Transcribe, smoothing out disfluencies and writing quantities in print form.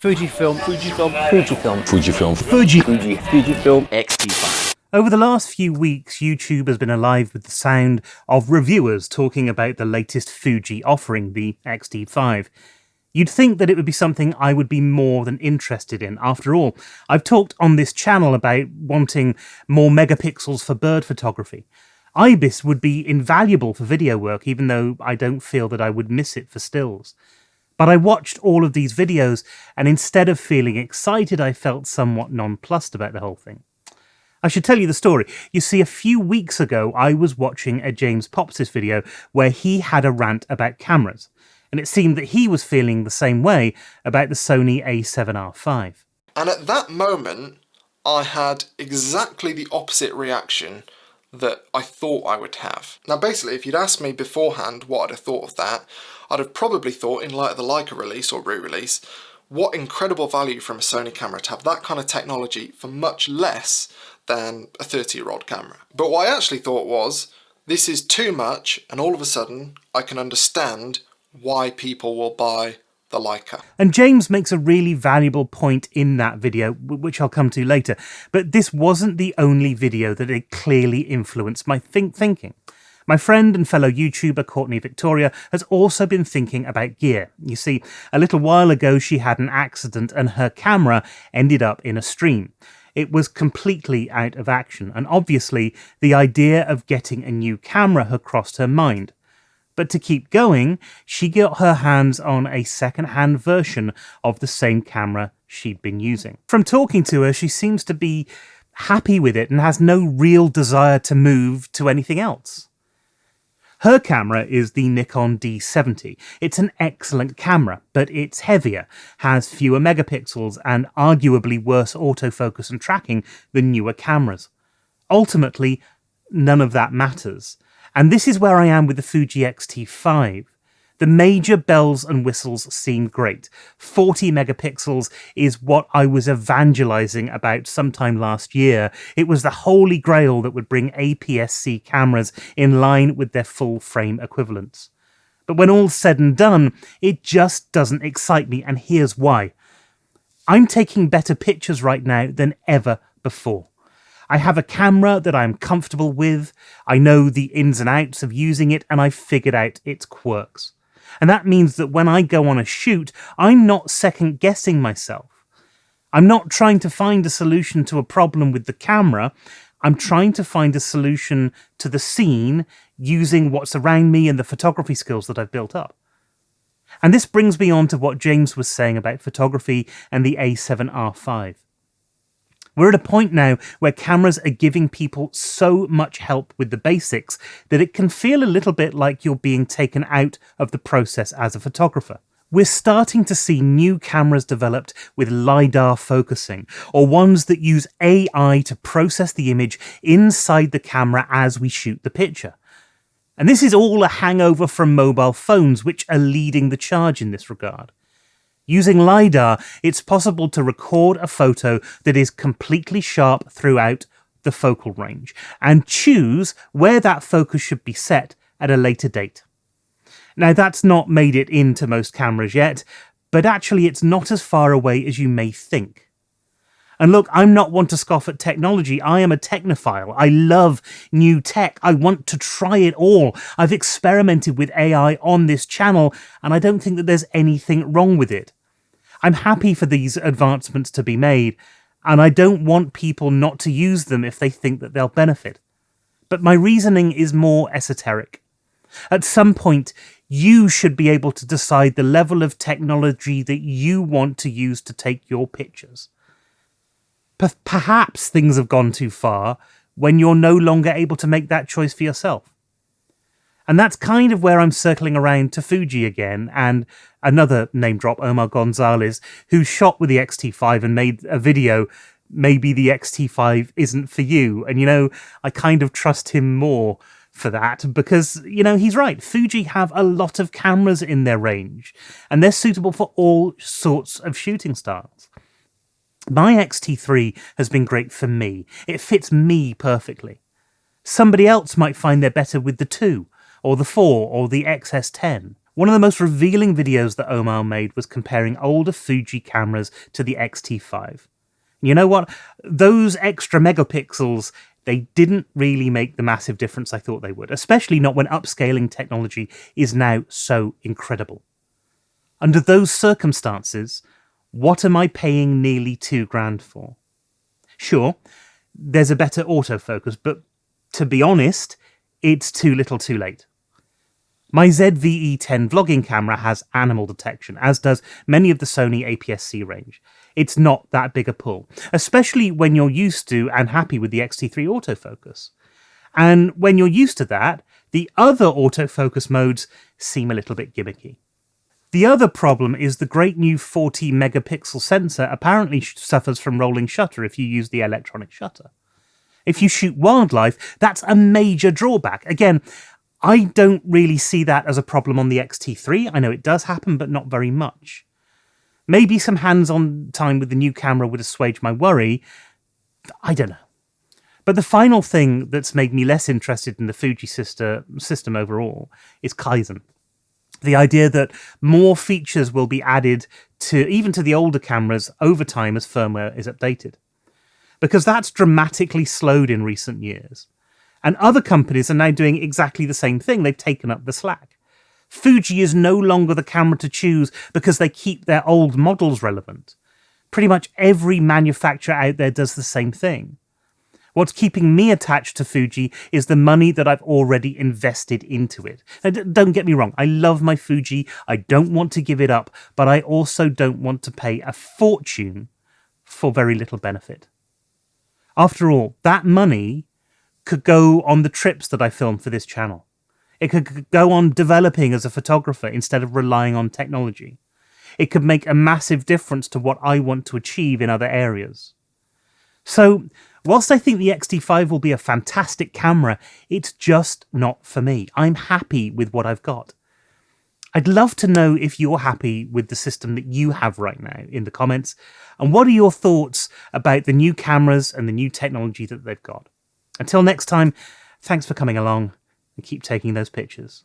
Fujifilm X-T5. Over the last few weeks, YouTube has been alive with the sound of reviewers talking about the latest Fuji offering, the X-T5. You'd think that it would be something I would be more than interested in. After all, I've talked on this channel about wanting more megapixels for bird photography. IBIS would be invaluable for video work, even though I don't feel that I would miss it for stills. But I watched all of these videos, and instead of feeling excited, I felt somewhat nonplussed about the whole thing. I should tell you the story. You see, a few weeks ago, I was watching a James Popsis video where he had a rant about cameras, and it seemed that he was feeling the same way about the Sony A7R5. And at that moment, I had exactly the opposite reaction that I thought I would have. Now basically, if you'd asked me beforehand what I'd have thought of that, I'd have probably thought, in light of the Leica release or re-release, what incredible value from a Sony camera to have that kind of technology for much less than a 30-year-old camera. But what I actually thought was, this is too much, and all of a sudden I can understand why people will buy the Leica. And James makes a really valuable point in that video, which I'll come to later. But this wasn't the only video that it clearly influenced my thinking. My friend and fellow YouTuber Courtney Victoria has also been thinking about gear. You see, a little while ago she had an accident and her camera ended up in a stream. It was completely out of action, and obviously the idea of getting a new camera had crossed her mind. But to keep going, she got her hands on a second-hand version of the same camera she'd been using. From talking to her, she seems to be happy with it and has no real desire to move to anything else. Her camera is the Nikon D750. It's an excellent camera, but it's heavier, has fewer megapixels, and arguably worse autofocus and tracking than newer cameras. Ultimately, none of that matters. And this is where I am with the Fuji X-T5. The major bells and whistles seem great. 40 megapixels is what I was evangelizing about sometime last year. It was the holy grail that would bring APS-C cameras in line with their full frame equivalents. But when all's said and done, it just doesn't excite me, and here's why. I'm taking better pictures right now than ever before. I have a camera that I'm comfortable with, I know the ins and outs of using it, and I've figured out its quirks. And that means that when I go on a shoot, I'm not second-guessing myself. I'm not trying to find a solution to a problem with the camera, I'm trying to find a solution to the scene using what's around me and the photography skills that I've built up. And this brings me on to what James was saying about photography and the A7R5. We're at a point now where cameras are giving people so much help with the basics that it can feel a little bit like you're being taken out of the process as a photographer. We're starting to see new cameras developed with LiDAR focusing, or ones that use AI to process the image inside the camera as we shoot the picture. And this is all a hangover from mobile phones, which are leading the charge in this regard. Using LiDAR, it's possible to record a photo that is completely sharp throughout the focal range and choose where that focus should be set at a later date. Now, that's not made it into most cameras yet, but actually it's not as far away as you may think. And look, I'm not one to scoff at technology. I am a technophile. I love new tech. I want to try it all. I've experimented with AI on this channel, and I don't think that there's anything wrong with it. I'm happy for these advancements to be made, and I don't want people not to use them if they think that they'll benefit. But my reasoning is more esoteric. At some point, you should be able to decide the level of technology that you want to use to take your pictures. Perhaps things have gone too far when you're no longer able to make that choice for yourself. And that's kind of where I'm circling around to Fuji again, and another name drop, Omar Gonzalez, who shot with the X-T5 and made a video, maybe the X-T5 isn't for you. And, I kind of trust him more for that because, he's right. Fuji have a lot of cameras in their range, and they're suitable for all sorts of shooting styles. My X-T3 has been great for me. It fits me perfectly. Somebody else might find they're better with the 2, or the 4, or the XS10. One of the most revealing videos that Omar made was comparing older Fuji cameras to the X-T5. You know what? Those extra megapixels, they didn't really make the massive difference I thought they would, especially not when upscaling technology is now so incredible. Under those circumstances, what am I paying nearly $2,000 for? Sure, there's a better autofocus, but to be honest, it's too little too late. My ZV-E10 vlogging camera has animal detection, as does many of the Sony APS-C range. It's not that big a pull, especially when you're used to and happy with the X-T3 autofocus. And when you're used to that, the other autofocus modes seem a little bit gimmicky. The other problem is the great new 40 megapixel sensor apparently suffers from rolling shutter if you use the electronic shutter. If you shoot wildlife, that's a major drawback. Again, I don't really see that as a problem on the X-T3. I know it does happen, but not very much. Maybe some hands-on time with the new camera would assuage my worry. I don't know. But the final thing that's made me less interested in the Fuji system overall is Kaizen. The idea that more features will be added even to the older cameras over time as firmware is updated. Because that's dramatically slowed in recent years. And other companies are now doing exactly the same thing. They've taken up the slack. Fuji is no longer the camera to choose because they keep their old models relevant. Pretty much every manufacturer out there does the same thing. What's keeping me attached to Fuji is the money that I've already invested into it. Now, don't get me wrong, I love my Fuji, I don't want to give it up, but I also don't want to pay a fortune for very little benefit. After all, that money could go on the trips that I film for this channel. It could go on developing as a photographer instead of relying on technology. It could make a massive difference to what I want to achieve in other areas. So, whilst I think the X-T5 will be a fantastic camera, it's just not for me. I'm happy with what I've got. I'd love to know if you're happy with the system that you have right now in the comments, and what are your thoughts about the new cameras and the new technology that they've got. Until next time, thanks for coming along and keep taking those pictures.